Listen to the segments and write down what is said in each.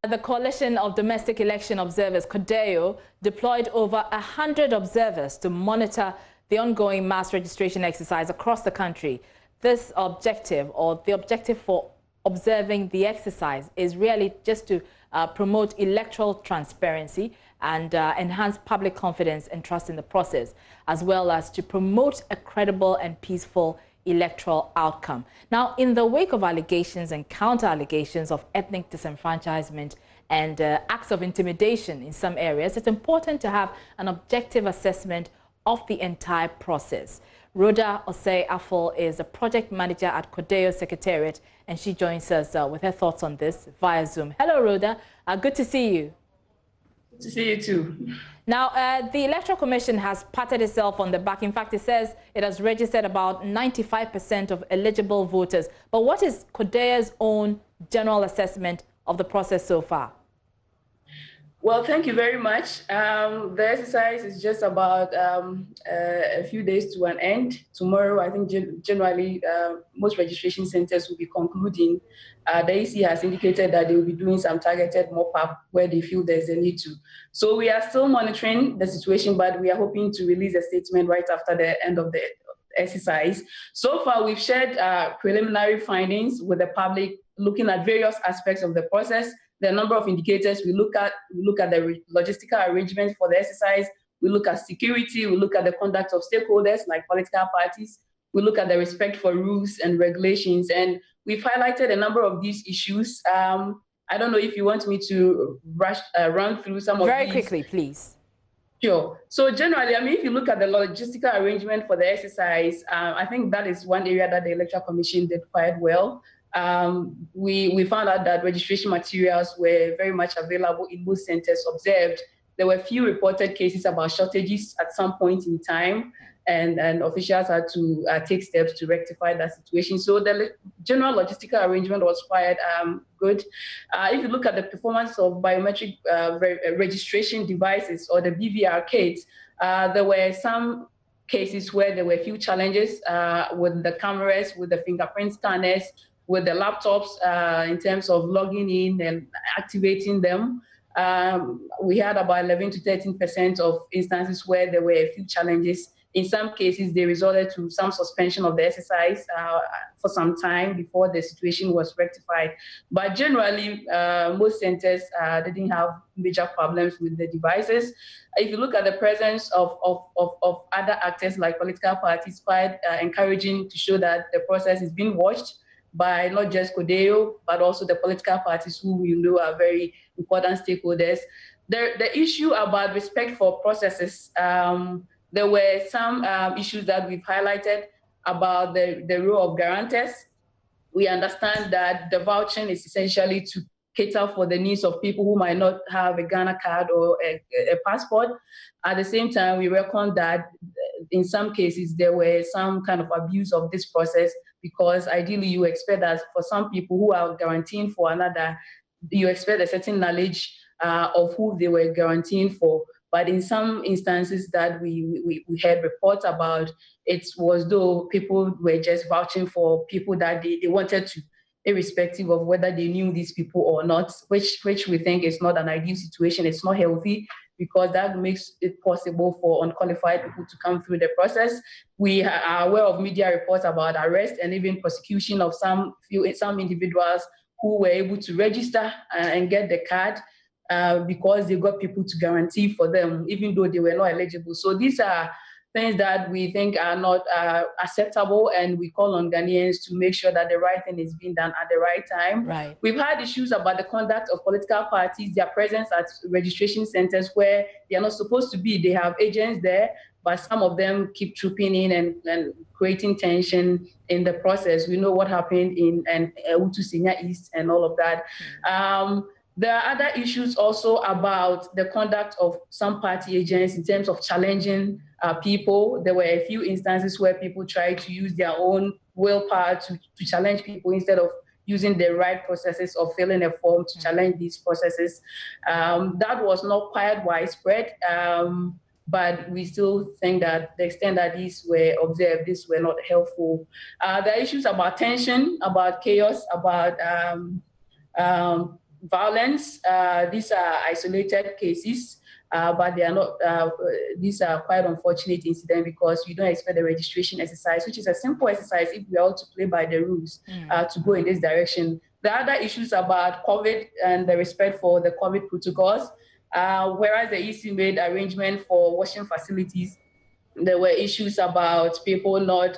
The Coalition of Domestic Election Observers, CODEO, deployed over 100 observers to monitor the ongoing mass registration exercise across the country. This objective, or the objective for observing the exercise, is really just to promote electoral transparency and enhance public confidence and trust in the process, as well as to promote a credible and peaceful electoral outcome. Now, in the wake of allegations and counter-allegations of ethnic disenfranchisement and acts of intimidation in some areas, it's important to have an objective assessment of the entire process. Rhoda Osei-Afol is a project manager at CODEO Secretariat, and she joins us with her thoughts on this via Zoom. Hello, Rhoda. Good to see you. Good to see you too. Now, the Electoral Commission has patted itself on the back. In fact, it says it has registered about 95% of eligible voters. But what is CODEO's own general assessment of the process so far? Well, thank you very much. The exercise is just about a few days to an end. Tomorrow, I think generally most registration centers will be concluding. The EC has indicated that they will be doing some targeted mop-up where they feel there's a need to. So we are still monitoring the situation, but we are hoping to release a statement right after the end of the exercise. So far, we've shared preliminary findings with the public, looking at various aspects of the process. There are a number of indicators we look at. We look at the logistical arrangements for the exercise. We look at security. We look at the conduct of stakeholders like political parties. We look at the respect for rules and regulations. And we've highlighted a number of these issues. I don't know if you want me to run through some of these. Very quickly, please. Sure. So generally, I mean, if you look at the logistical arrangement for the exercise, I think that is one area that the Electoral Commission did quite well. We found out that registration materials were very much available in most centers observed. There were few reported cases about shortages at some point in time, and officials had to take steps to rectify that situation. So the general logistical arrangement was quite good. If you look at the performance of biometric registration devices, or the BVR kits, there were some cases where there were few challenges with the cameras, with the fingerprint scanners, with the laptops in terms of logging in and activating them. We had about 11 to 13% of instances where there were a few challenges. In some cases, they resorted to some suspension of the exercise for some time before the situation was rectified. But generally, most centers didn't have major problems with the devices. If you look at the presence of other actors like political parties, quite encouraging to show that the process is being watched by not just CODEO, but also the political parties who we know are very important stakeholders. The issue about respect for processes, there were some issues that we've highlighted about the role of guarantors. We understand that the vouching is essentially to cater for the needs of people who might not have a Ghana card or a passport. At the same time, we reckon that in some cases there were some kind of abuse of this process, because ideally you expect that for some people who are guaranteeing for another, you expect a certain knowledge of who they were guaranteeing for. But in some instances that we heard reports about, it was though people were just vouching for people that they wanted to, irrespective of whether they knew these people or not, which we think is not an ideal situation. It's not healthy, because that makes it possible for unqualified people to come through the process. We are aware of media reports about arrest and even prosecution of some individuals who were able to register and get the card because they got people to guarantee for them, even though they were not eligible. So these are things that we think are not acceptable, and we call on Ghanaians to make sure that the right thing is being done at the right time. Right. We've had issues about the conduct of political parties, their presence at registration centers where they are not supposed to be. They have agents there, but some of them keep trooping in and creating tension in the process. We know what happened in Utu Senior East and all of that. There are other issues also about the conduct of some party agents in terms of challenging people. There were a few instances where people tried to use their own willpower to challenge people instead of using the right processes or filling a form to challenge these processes. That was not quite widespread, but we still think that the extent that these were observed, these were not helpful. There are issues about tension, about chaos, about violence. These are isolated cases, but they are not. These are quite unfortunate incidents because you don't expect the registration exercise, which is a simple exercise if we are all to play by the rules, to go in this direction. The other issues about COVID and the respect for the COVID protocols, whereas the EC made arrangement for washing facilities, there were issues about people not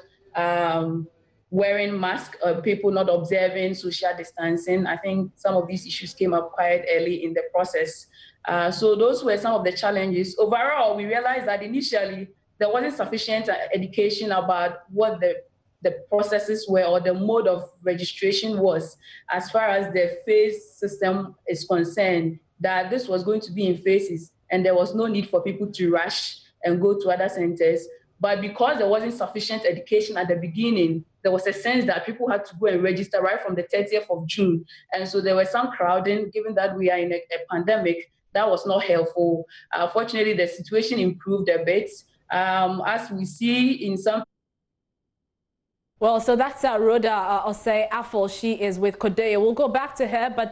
wearing masks, people not observing social distancing. I think some of these issues came up quite early in the process. So those were some of the challenges. Overall, we realized that initially there wasn't sufficient education about what the processes were or the mode of registration was as far as the phase system is concerned, that this was going to be in phases and there was no need for people to rush and go to other centers. But because there wasn't sufficient education at the beginning, there was a sense that people had to go and register right from the 30th of June. And so there was some crowding, given that we are in a pandemic. That was not helpful. Fortunately, the situation improved a bit. As we see in some. Well, so that's Rhoda Osei Afful. She is with CODEO. We'll go back to her, but